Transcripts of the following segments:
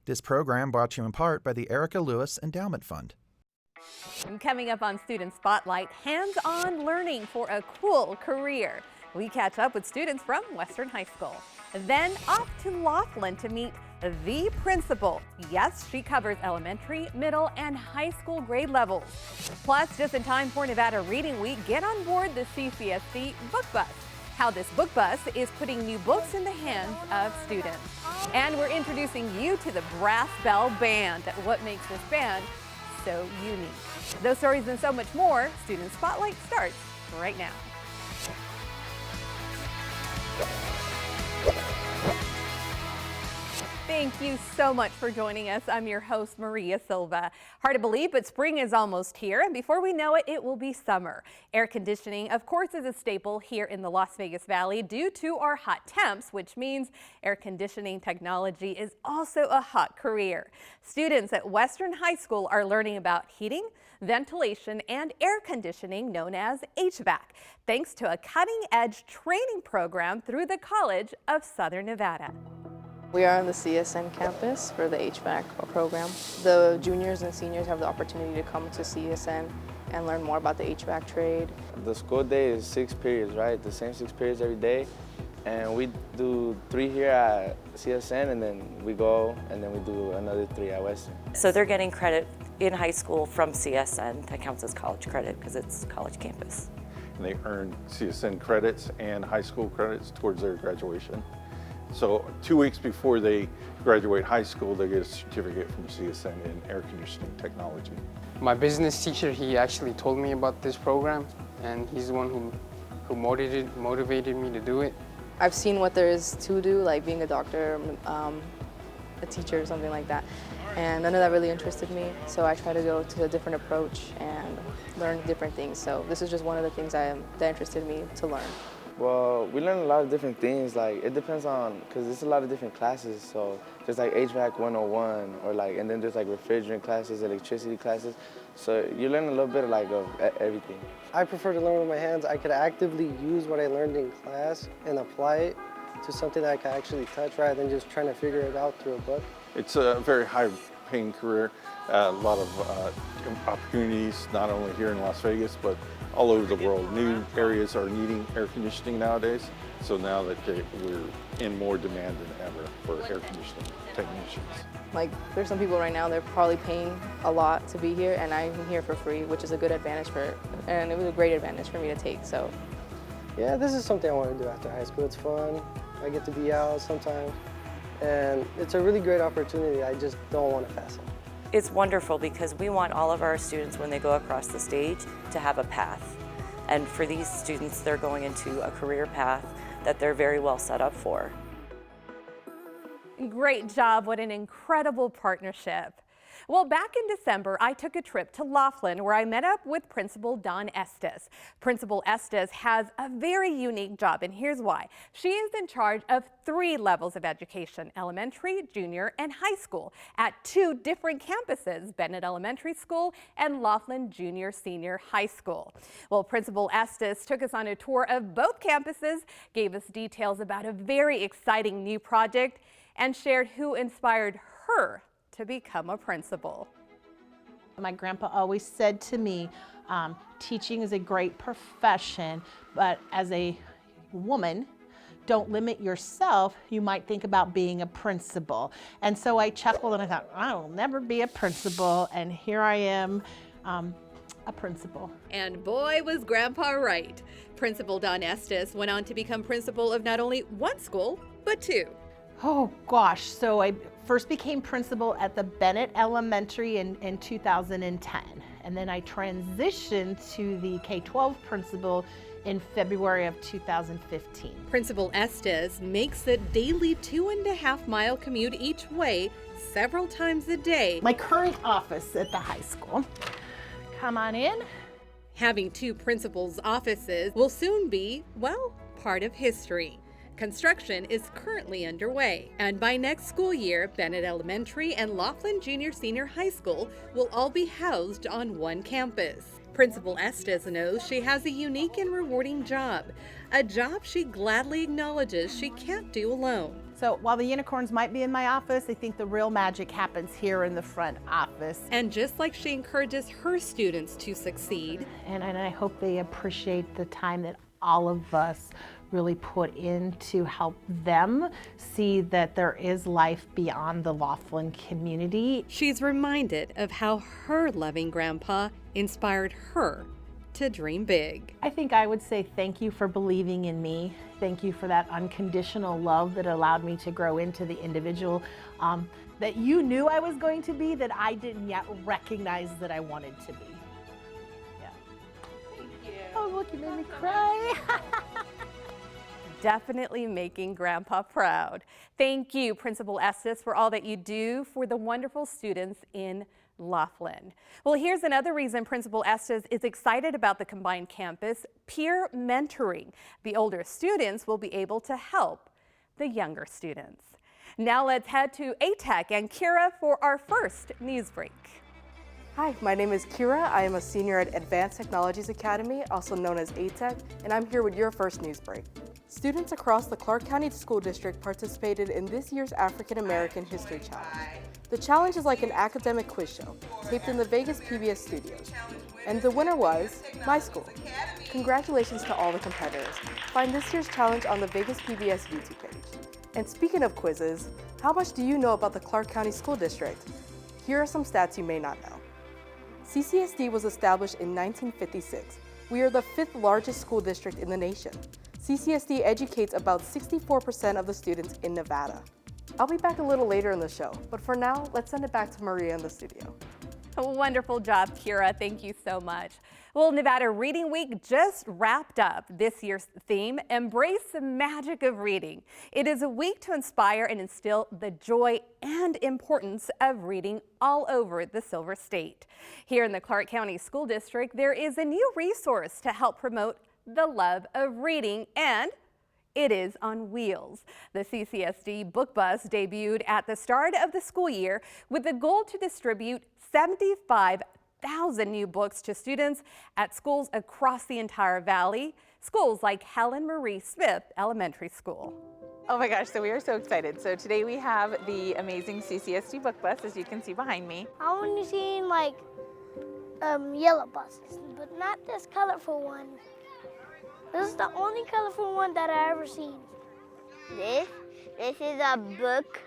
This program brought to you in part by the Erica Lewis Endowment Fund. And coming up on Student Spotlight, hands-on learning for a cool career. We catch up with students from Western High School. Then off to Laughlin to meet the principal. Yes, she covers elementary, middle, and high school grade levels. Plus, just in time for Nevada Reading Week, get on board the CCSD Book Bus. How this book bus is putting new books in the hands of students. And we're introducing you to the Brass Bell Band. What makes this band so unique? Those stories and so much more, Student Spotlight starts right now. Thank you so much for joining us. I'm your host, Maria Silva. Hard to believe, but spring is almost here, and before we know it, it will be summer. Air conditioning, of course, is a staple here in the Las Vegas Valley due to our hot temps, which means air conditioning technology is also a hot career. Students at Western High School are learning about heating, ventilation, and air conditioning known as HVAC, thanks to a cutting-edge training program through the College of Southern Nevada. We are on the CSN campus for the HVAC program. The juniors and seniors have the opportunity to come to CSN and learn more about the HVAC trade. The school day is 6 periods, right? The same 6 periods every day. And we do 3 here at CSN, and then we go and then we do another 3 at Western. So they're getting credit in high school from CSN. That counts as college credit because it's college campus. And they earn CSN credits and high school credits towards their graduation. So 2 weeks before they graduate high school, they get a certificate from CSN in air conditioning technology. My business teacher, he actually told me about this program, and he's the one who motivated me to do it. I've seen what there is to do, like being a doctor, a teacher, or something like that. And none of that really interested me, so I try to go to a different approach and learn different things. So this is just one of the things that interested me to learn. Well, we learn a lot of different things. Like, it depends on, because there's a lot of different classes. So there's like HVAC 101, or like, and then there's like refrigerant classes, electricity classes. So you learn a little bit of everything. I prefer to learn with my hands. I could actively use what I learned in class and apply it to something that I can actually touch rather than just trying to figure it out through a book. It's a very high-paying career, a lot of opportunities, not only here in Las Vegas, but all over the world. New areas are needing air conditioning nowadays, so now that we're in more demand than ever for air conditioning technicians. Like, there's some people right now, they're probably paying a lot to be here, and I'm here for free, which is a good advantage and it was a great advantage for me to take, so. Yeah, this is something I want to do after high school. It's fun. I get to be out sometimes, and it's a really great opportunity. I just don't want to pass it. It's wonderful because we want all of our students, when they go across the stage, to have a path. And for these students, they're going into a career path that they're very well set up for. Great job. What an incredible partnership. Well, back in December, I took a trip to Laughlin where I met up with Principal Dawn Estes. Principal Estes has a very unique job, and here's why. She is in charge of 3 levels of education, elementary, junior, and high school, at 2 different campuses, Bennett Elementary School and Laughlin Junior Senior High School. Well, Principal Estes took us on a tour of both campuses, gave us details about a very exciting new project, and shared who inspired her to become a principal. My grandpa always said to me, teaching is a great profession, but as a woman, don't limit yourself. You might think about being a principal. And so I chuckled and I thought, I will never be a principal, and here I am, a principal. And boy, was Grandpa right. Principal Dawn Estes went on to become principal of not only one school, but 2. Oh gosh, so I first became principal at the Bennett Elementary in 2010, and then I transitioned to the K-12 principal in February of 2015. Principal Estes makes the daily 2.5-mile commute each way several times a day. My current office at the high school. Come on in. Having 2 principals' offices will soon be, well, part of history. Construction is currently underway, and by next school year, Bennett Elementary and Laughlin Junior Senior High School will all be housed on one campus. Principal Estes knows she has a unique and rewarding job, a job she gladly acknowledges she can't do alone. So while the unicorns might be in my office, I think the real magic happens here in the front office. And just like she encourages her students to succeed. And I hope they appreciate the time that all of us really put in to help them see that there is life beyond the Laughlin community. She's reminded of how her loving grandpa inspired her to dream big. I think I would say thank you for believing in me. Thank you for that unconditional love that allowed me to grow into the individual that you knew I was going to be, that I didn't yet recognize that I wanted to be. Yeah. Thank you. Oh, look, you made me cry. Definitely making Grandpa proud. Thank you, Principal Estes, for all that you do for the wonderful students in Laughlin. Well, here's another reason Principal Estes is excited about the combined campus: peer mentoring. The older students will be able to help the younger students. Now let's head to ATEC and Kira for our first news break. Hi, my name is Kira. I am a senior at Advanced Technologies Academy, also known as ATEC, and I'm here with your first news break. Students across the Clark County School District participated in this year's African American History Challenge. The challenge is like an academic quiz show, taped in the Vegas PBS studios. And the winner was my school. Congratulations to all the competitors. Find this year's challenge on the Vegas PBS YouTube page. And speaking of quizzes, how much do you know about the Clark County School District? Here are some stats you may not know. CCSD was established in 1956. We are the 5th largest school district in the nation. CCSD educates about 64% of the students in Nevada. I'll be back a little later in the show, but for now, let's send it back to Maria in the studio. Wonderful job, Kira. Thank you so much. Well, Nevada Reading Week just wrapped up. This year's theme: embrace the magic of reading. It is a week to inspire and instill the joy and importance of reading all over the Silver State. Here in the Clark County School District, there is a new resource to help promote the love of reading, and it is on wheels. The CCSD Book Bus debuted at the start of the school year with the goal to distribute 75,000 new books to students at schools across the entire valley, schools like Helen Marie Smith Elementary School. Oh my gosh, so we are so excited. So today we have the amazing CCSD Book Bus, as you can see behind me. I only seen like yellow buses, but not this colorful one. This is the only colorful one that I ever seen. This is a book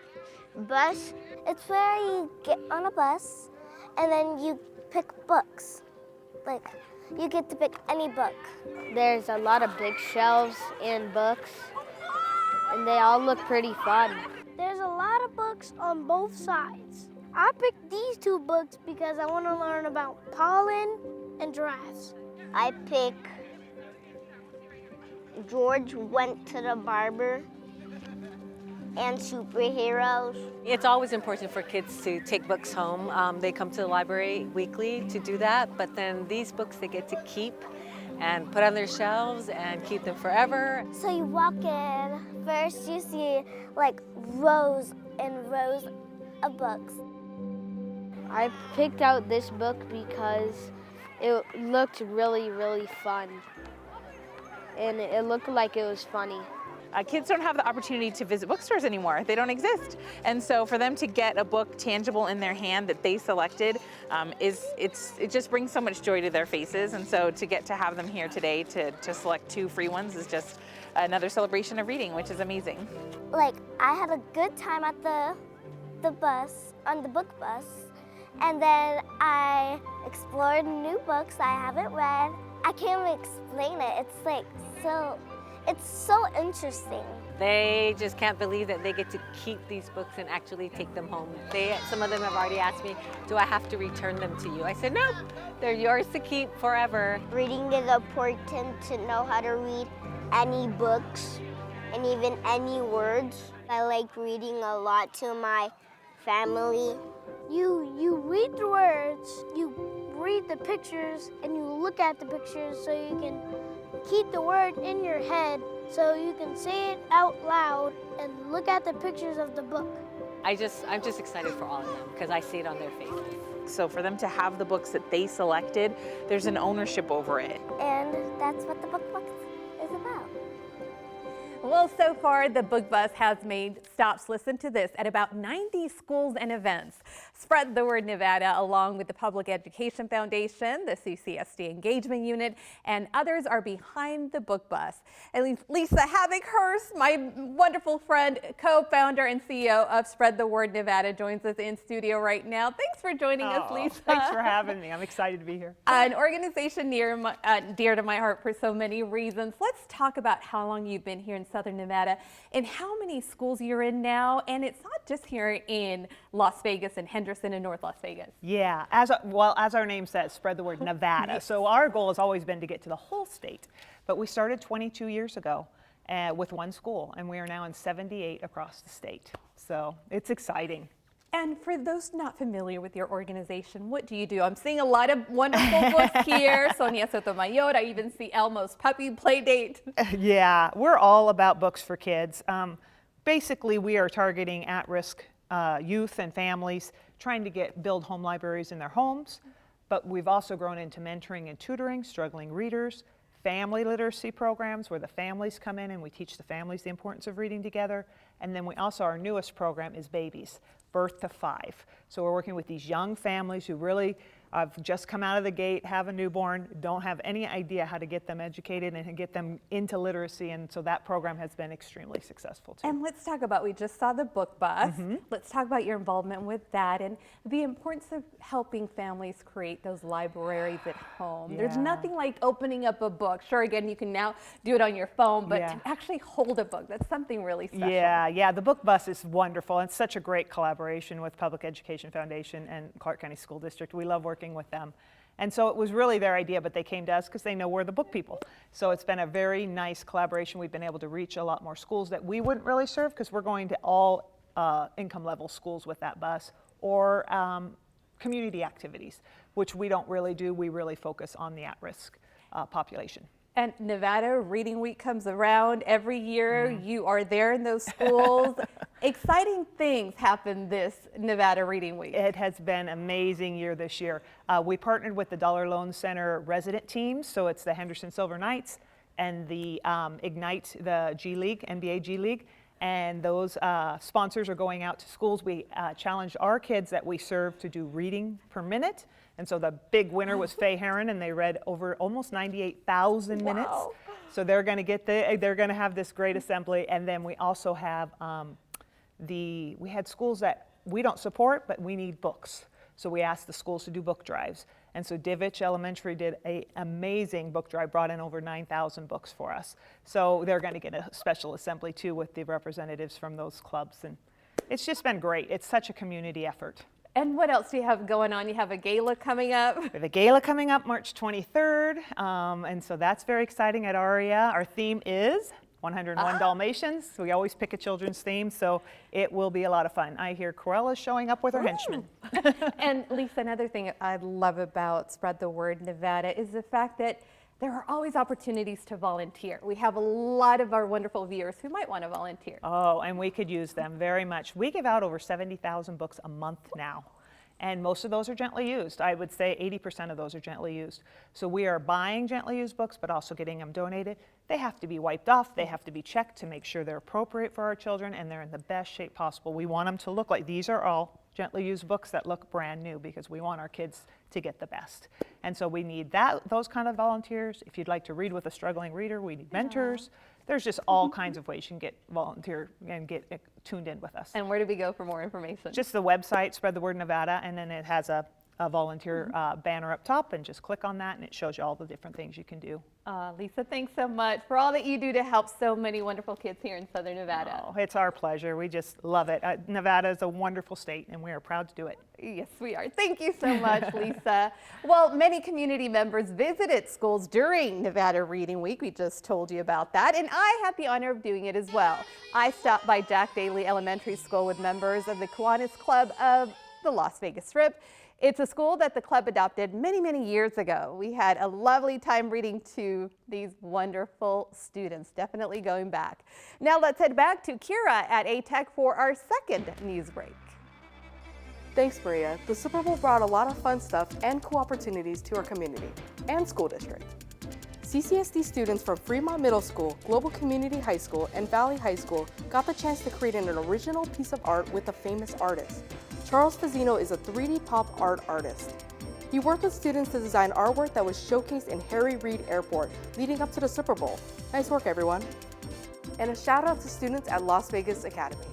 bus. It's where you get on a bus and then you pick books. Like, you get to pick any book. There's a lot of big shelves and books, and they all look pretty fun. There's a lot of books on both sides. I picked these 2 books because I want to learn about pollen and giraffes. I pick George Went to the Barber and superheroes. It's always important for kids to take books home. They come to the library weekly to do that, but then these books they get to keep and put on their shelves and keep them forever. So you walk in, first you see like rows and rows of books. I picked out this book because it looked really, really fun. And it looked like it was funny. Kids don't have the opportunity to visit bookstores anymore. They don't exist. And so for them to get a book tangible in their hand that they selected, it just brings so much joy to their faces. And so to get to have them here today to select 2 free ones is just another celebration of reading, which is amazing. Like, I had a good time at the bus, on the book bus. And then I explored new books I haven't read. I can't even explain it. It's like it's so interesting. They just can't believe that they get to keep these books and actually take them home. Some of them have already asked me, do I have to return them to you? I said, no, they're yours to keep forever. Reading is important to know how to read any books and even any words. I like reading a lot to my family. You read the words, you read the pictures, and you look at the pictures so you can keep the word in your head so you can say it out loud and look at the pictures of the book. I'm just excited for all of them because I see it on their faces. So for them to have the books that they selected, there's an ownership over it. And that's what the book is about. Well, so far, the Book Bus has made stops, listen to this, at about 90 schools and events. Spread the Word Nevada, along with the Public Education Foundation, the CCSD Engagement Unit, and others are behind the Book Bus. And Lisa Havikhurst, my wonderful friend, co-founder and CEO of Spread the Word Nevada, joins us in studio right now. Thanks for joining us, Lisa. Thanks for having me. I'm excited to be here. An organization dear to my heart for so many reasons. Let's talk about how long you've been here in Southern Nevada and how many schools you're in now. And it's not just here in Las Vegas and Henderson and North Las Vegas. Yeah, as our name says, Spread the Word Nevada. Yes. So our goal has always been to get to the whole state. But we started 22 years ago with one school, and we are now in 78 across the state. So it's exciting. And for those not familiar with your organization, what do you do? I'm seeing a lot of wonderful books here. Sonia Sotomayor, I even see Elmo's Puppy Play Date. Yeah, we're all about books for kids. Basically, we are targeting at-risk youth and families, trying to build home libraries in their homes. But we've also grown into mentoring and tutoring, struggling readers, family literacy programs where the families come in and we teach the families the importance of reading together. And then our newest program is babies, birth to 5. So we're working with these young families who really have just come out of the gate, have a newborn, don't have any idea how to get them educated and get them into literacy. And so that program has been extremely successful too. And let's talk about, we just saw the Book Bus. Let's talk about your involvement with that and the importance of helping families create those libraries at home. There's nothing like opening up a book. Sure, again, you can now do it on your phone, but to actually hold a book, that's something really special. Yeah, the Book Bus is wonderful. It's such a great collaboration with Public Education Foundation and Clark County School District. We love working with them. And so it was really their idea, but they came to us because they know we're the book people. So it's been a very nice collaboration. We've been able to reach a lot more schools that we wouldn't really serve because we're going to all income level schools with that bus, or community activities, which we don't really do. We really focus on the at-risk population. And Nevada Reading Week comes around every year. You are there in those schools. Exciting things happen this Nevada Reading Week. It has been an amazing year this year. We partnered with the Dollar Loan Center resident teams, so it's the Henderson Silver Knights and the Ignite, the G League, NBA G League. And those sponsors are going out to schools. We challenged our kids that we serve to do reading per minute. And so the big winner was Faye Heron, and they read over almost 98,000 minutes. So they're going to they're going to have this great assembly. And then we also have we had schools that we don't support, but we need books. So we asked the schools to do book drives. And so Divich Elementary did an amazing book drive, brought in over 9,000 books for us. So they're going to get a special assembly too with the representatives from those clubs. And it's just been great. It's such a community effort. And what else do you have going on? You have a gala coming up. We have a gala coming up March 23rd. And so that's very exciting at ARIA. Our theme is 101 Dalmatians. We always pick a children's theme, so it will be a lot of fun. I hear Corella's showing up with her henchmen. And Lisa, another thing I love about Spread the Word Nevada is the fact that there are always opportunities to volunteer. We have a lot of our wonderful viewers who might want to volunteer. Oh, and we could use them very much. We give out over 70,000 books a month now. And most of those are gently used. I would say 80% of those are gently used. So we are buying gently used books, but also getting them donated. They have to be wiped off. They have to be checked to make sure they're appropriate for our children and they're in the best shape possible. We want them to look like these are all gently used books that look brand new because we want our kids to get the best. And so we need those kind of volunteers. If you'd like to read with a struggling reader, we need mentors. There's just all kinds of ways you can get volunteer and get tuned in with us. And where do we go for more information? Just the website, Spread the Word Nevada, and then it has a volunteer banner up top, and just click on that and it shows you all the different things you can do. Lisa, thanks so much for all that you do to help so many wonderful kids here in Southern Nevada. Oh, it's our pleasure. We just love it. Nevada is a wonderful state and we are proud to do it. Yes, we are. Thank you so much, Lisa. Well, many community members visited schools during Nevada Reading Week. We just told you about that, and I had the honor of doing it as well. I stopped by Jack Daly Elementary School with members of the Kiwanis Club of the Las Vegas Strip. It's a school that the club adopted many, many years ago. We had a lovely time reading to these wonderful students, definitely going back. Now let's head back to Kira at ATEC for our second news break. Thanks, Maria. The Super Bowl brought a lot of fun stuff and cool opportunities to our community and school district. CCSD students from Fremont Middle School, Global Community High School, and Valley High School got the chance to create an original piece of art with a famous artist. Charles Fazzino is a 3D pop art artist. He worked with students to design artwork that was showcased in Harry Reid Airport leading up to the Super Bowl. Nice work, everyone. And a shout out to students at Las Vegas Academy.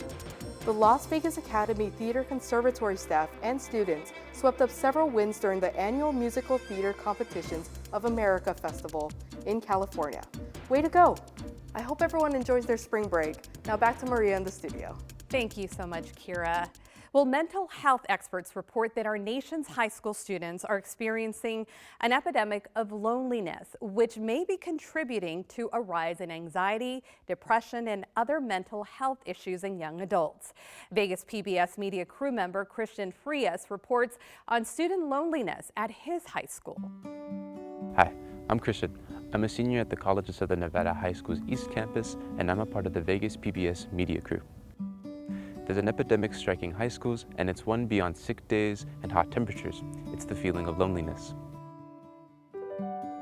The Las Vegas Academy Theater Conservatory staff and students swept up several wins during the annual Musical Theater Competitions of America Festival in California. Way to go! I hope everyone enjoys their spring break. Now back to Maria in the studio. Thank you so much, Kira. Well, mental health experts report that our nation's high school students are experiencing an epidemic of loneliness, which may be contributing to a rise in anxiety, depression, and other mental health issues in young adults. Vegas PBS media crew member Christian Frias reports on student loneliness at his high school. Hi, I'm Christian. I'm a senior at the College of Southern Nevada High School's East Campus, and I'm a part of the Vegas PBS media crew. There's an epidemic striking high schools, and it's one beyond sick days and hot temperatures. It's the feeling of loneliness.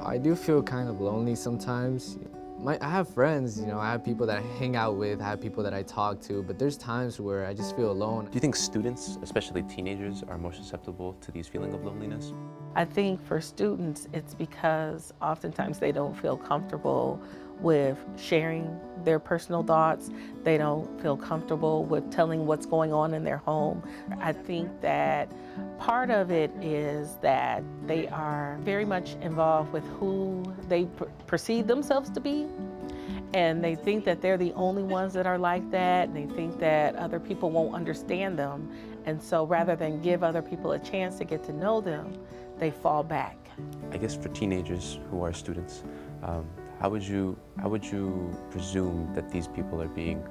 I do feel kind of lonely sometimes. I have friends, I have people that I hang out with, I have people that I talk to, but there's times where I just feel alone. Do you think students, especially teenagers, are more susceptible to these feelings of loneliness? I think for students, it's because oftentimes they don't feel comfortable with sharing their personal thoughts. They don't feel comfortable with telling what's going on in their home. I think that part of it is that they are very much involved with who they perceive themselves to be. And they think that they're the only ones that are like that. And they think that other people won't understand them. And so rather than give other people a chance to get to know them, they fall back. I guess for teenagers who are students, how would you presume that these people are being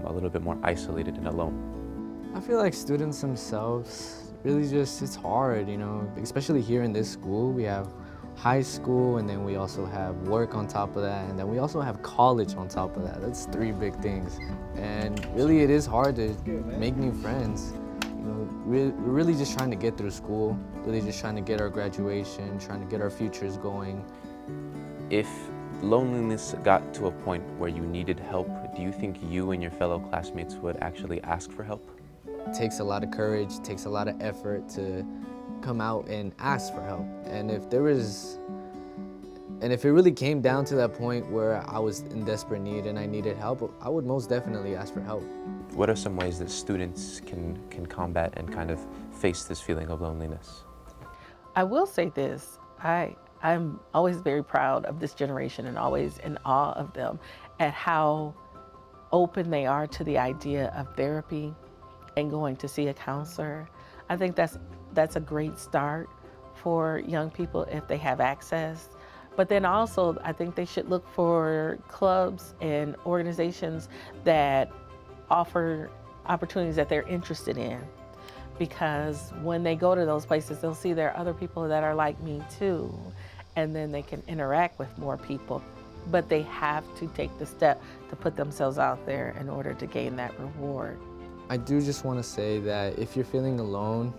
a little bit more isolated and alone? I feel like students themselves really it's hard, especially here in this school. We have high school, and then we also have work on top of that, and then we also have college on top of that. That's 3 big things. And really it is hard to make new friends. We're really just trying to get through school, really just trying to get our graduation, trying to get our futures going. If loneliness got to a point where you needed help, do you think you and your fellow classmates would actually ask for help? It takes a lot of courage, it takes a lot of effort to come out and ask for help. And if it really came down to that point where I was in desperate need and I needed help, I would most definitely ask for help. What are some ways that students can combat and kind of face this feeling of loneliness? I will say this, I'm always very proud of this generation and always in awe of them at how open they are to the idea of therapy and going to see a counselor. I think that's a great start for young people if they have access. But then also, I think they should look for clubs and organizations that offer opportunities that they're interested in. Because when they go to those places, they'll see there are other people that are like me too. And then they can interact with more people. But they have to take the step to put themselves out there in order to gain that reward. I do just want to say that if you're feeling alone,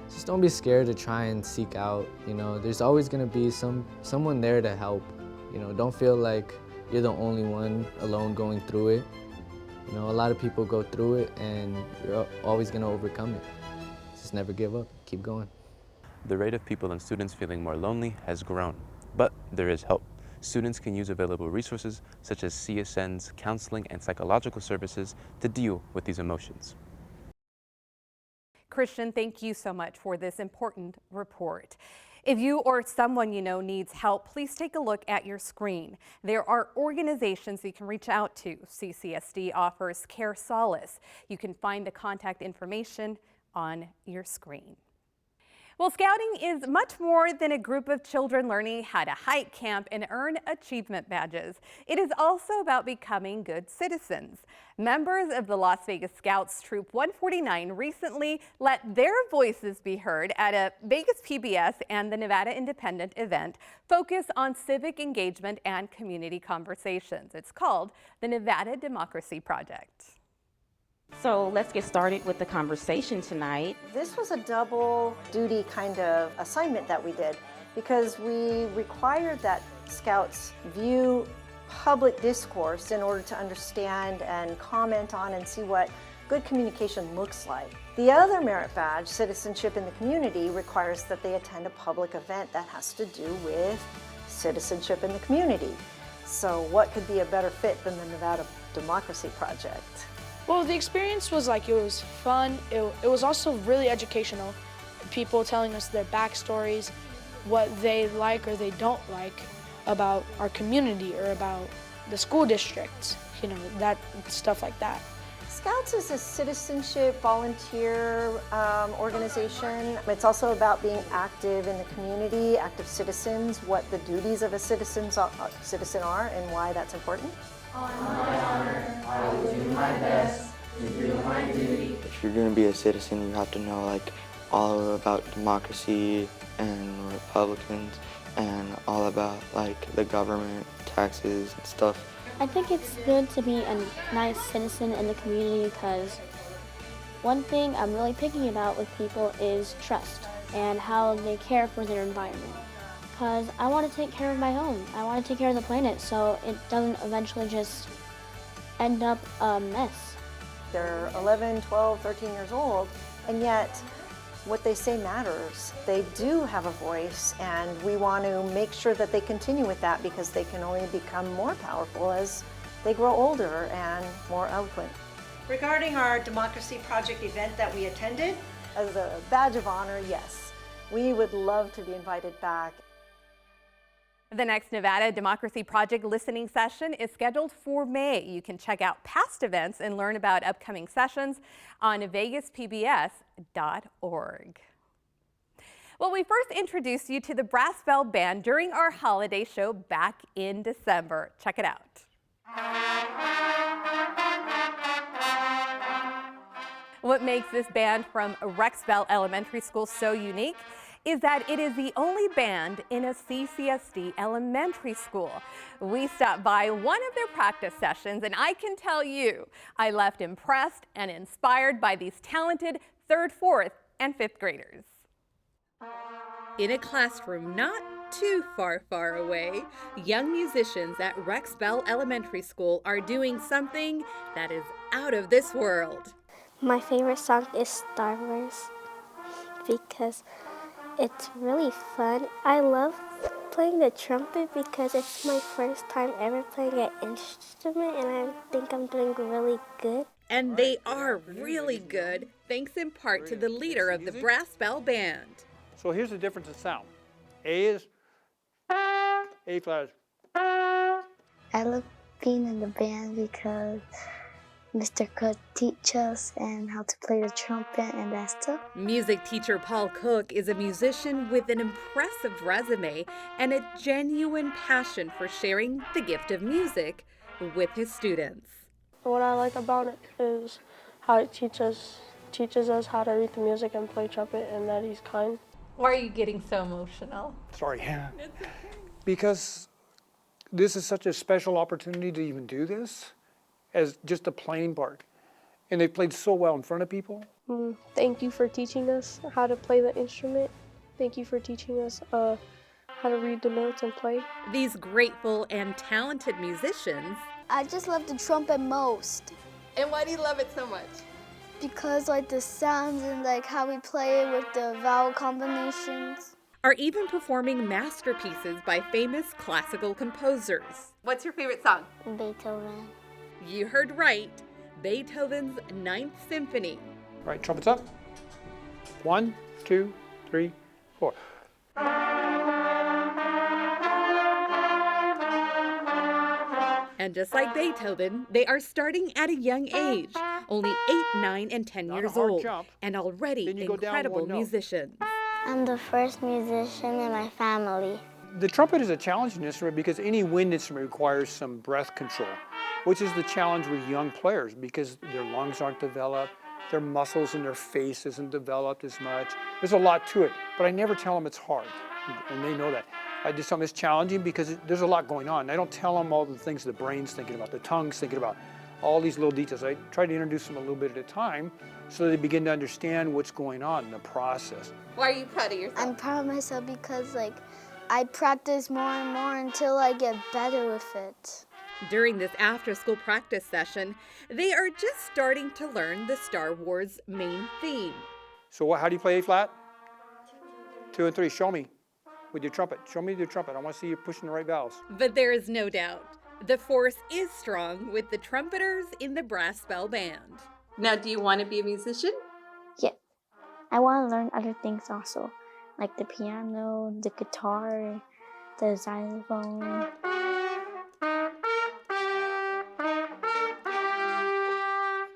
just don't be scared to try and seek out. There's always going to be someone there to help. Don't feel like you're the only one alone going through it. A lot of people go through it, and you're always going to overcome it. Just never give up. Keep going. The rate of people and students feeling more lonely has grown, but there is help. Students can use available resources such as CSN's counseling and psychological services to deal with these emotions. Christian, thank you so much for this important report. If you or someone you know needs help, please take a look at your screen. There are organizations you can reach out to. CCSD offers Care Solace. You can find the contact information on your screen. Well, scouting is much more than a group of children learning how to hike, camp, and earn achievement badges. It is also about becoming good citizens. Members of the Las Vegas Scouts Troop 149 recently let their voices be heard at a Vegas PBS and the Nevada Independent event focus on civic engagement and community conversations. It's called the Nevada Democracy Project. So let's get started with the conversation tonight. This was a double duty kind of assignment that we did because we required that Scouts view public discourse in order to understand and comment on and see what good communication looks like. The other merit badge, Citizenship in the Community, requires that they attend a public event that has to do with citizenship in the community. So what could be a better fit than the Nevada Democracy Project? Well, the experience was it was fun. It was also really educational. People telling us their backstories, what they like or they don't like about our community or about the school district, that stuff like that. Scouts is a citizenship volunteer organization. It's also about being active in the community, active citizens, what the duties of a citizen are and why that's important. On my honor, I will do my best to do my duty. If you're going to be a citizen, you have to know all about democracy and Republicans and all about the government, taxes and stuff. I think it's good to be a nice citizen in the community because one thing I'm really picky about with people is trust and how they care for their environment. Because I want to take care of my home. I want to take care of the planet so it doesn't eventually just end up a mess. They're 11, 12, 13 years old, and yet what they say matters. They do have a voice, and we want to make sure that they continue with that because they can only become more powerful as they grow older and more eloquent. Regarding our Democracy Project event that we attended, as a badge of honor, yes. We would love to be invited back. The next Nevada Democracy Project listening session is scheduled for May. You can check out past events and learn about upcoming sessions on vegaspbs.org. Well, we first introduced you to the Brass Bell Band during our holiday show back in December. Check it out. What makes this band from Rex Bell Elementary School so unique is that it is the only band in a CCSD elementary school. We stopped by one of their practice sessions, and I can tell you, I left impressed and inspired by these talented 3rd, 4th, and 5th graders. In a classroom not too far away, young musicians at Rex Bell Elementary School are doing something that is out of this world. My favorite song is Star Wars because it's really fun. I love playing the trumpet because it's my first time ever playing an instrument and I think I'm doing really good. And they are really good, thanks in part to the leader of the Brass Bell Band. So here's the difference in sound. A is A flat. I love being in the band because Mr. Cook teaches us and how to play the trumpet and that stuff. Music teacher Paul Cook is a musician with an impressive resume and a genuine passion for sharing the gift of music with his students. What I like about it is how it teaches us how to read the music and play trumpet and that he's kind. Why are you getting so emotional? Sorry. Because this is such a special opportunity to even do this as just a playing part. And they played so well in front of people. Thank you for teaching us how to play the instrument. Thank you for teaching us how to read the notes and play. These grateful and talented musicians. I just love the trumpet most. And why do you love it so much? Because the sounds and how we play it with the vowel combinations. Are even performing masterpieces by famous classical composers. What's your favorite song? Beethoven. You heard right, Beethoven's 9th Symphony. All right, trumpets up. 1, 2, 3, 4. And just like Beethoven, they are starting at a young age, only 8, 9, and 10 years old, and already incredible musicians. I'm the first musician in my family. The trumpet is a challenging instrument because any wind instrument requires some breath control, which is the challenge with young players because their lungs aren't developed, their muscles in their face isn't developed as much. There's a lot to it, but I never tell them it's hard, and they know that. I just tell them it's challenging because there's a lot going on. I don't tell them all the things the brain's thinking about, the tongue's thinking about, all these little details. I try to introduce them a little bit at a time so they begin to understand what's going on in the process. Why are you proud of yourself? I'm proud of myself because I practice more and more until I get better with it. During this after-school practice session, they are just starting to learn the Star Wars main theme. So how do you play A flat? 2 and 3. Show me with your trumpet. Show me your trumpet. I want to see you pushing the right valves. But there is no doubt, the force is strong with the trumpeters in the brass bell band. Now, do you want to be a musician? Yeah. I want to learn other things also, like the piano, the guitar, the xylophone.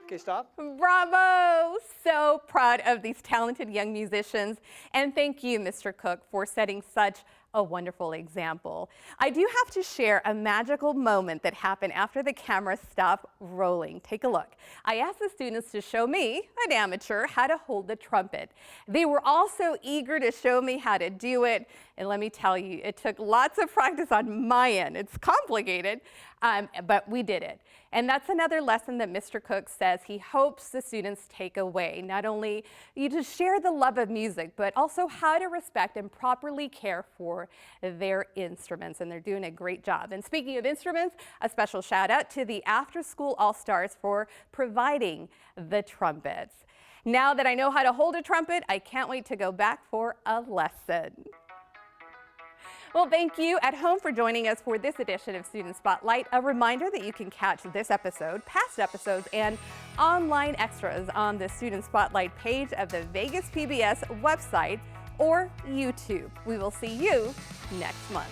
Okay, stop. Bravo! So proud of these talented young musicians. And thank you, Mr. Cook, for setting such a wonderful example. I do have to share a magical moment that happened after the camera stopped rolling. Take a look. I asked the students to show me, an amateur, how to hold the trumpet. They were all so eager to show me how to do it. And let me tell you, it took lots of practice on my end. It's complicated, but we did it. And that's another lesson that Mr. Cook says he hopes the students take away. Not only you to share the love of music, but also how to respect and properly care for their instruments. And they're doing a great job. And speaking of instruments, a special shout out to the After School All-Stars for providing the trumpets. Now that I know how to hold a trumpet, I can't wait to go back for a lesson. Well, thank you at home for joining us for this edition of Student Spotlight. A reminder that you can catch this episode, past episodes, and online extras on the Student Spotlight page of the Vegas PBS website or YouTube. We will see you next month.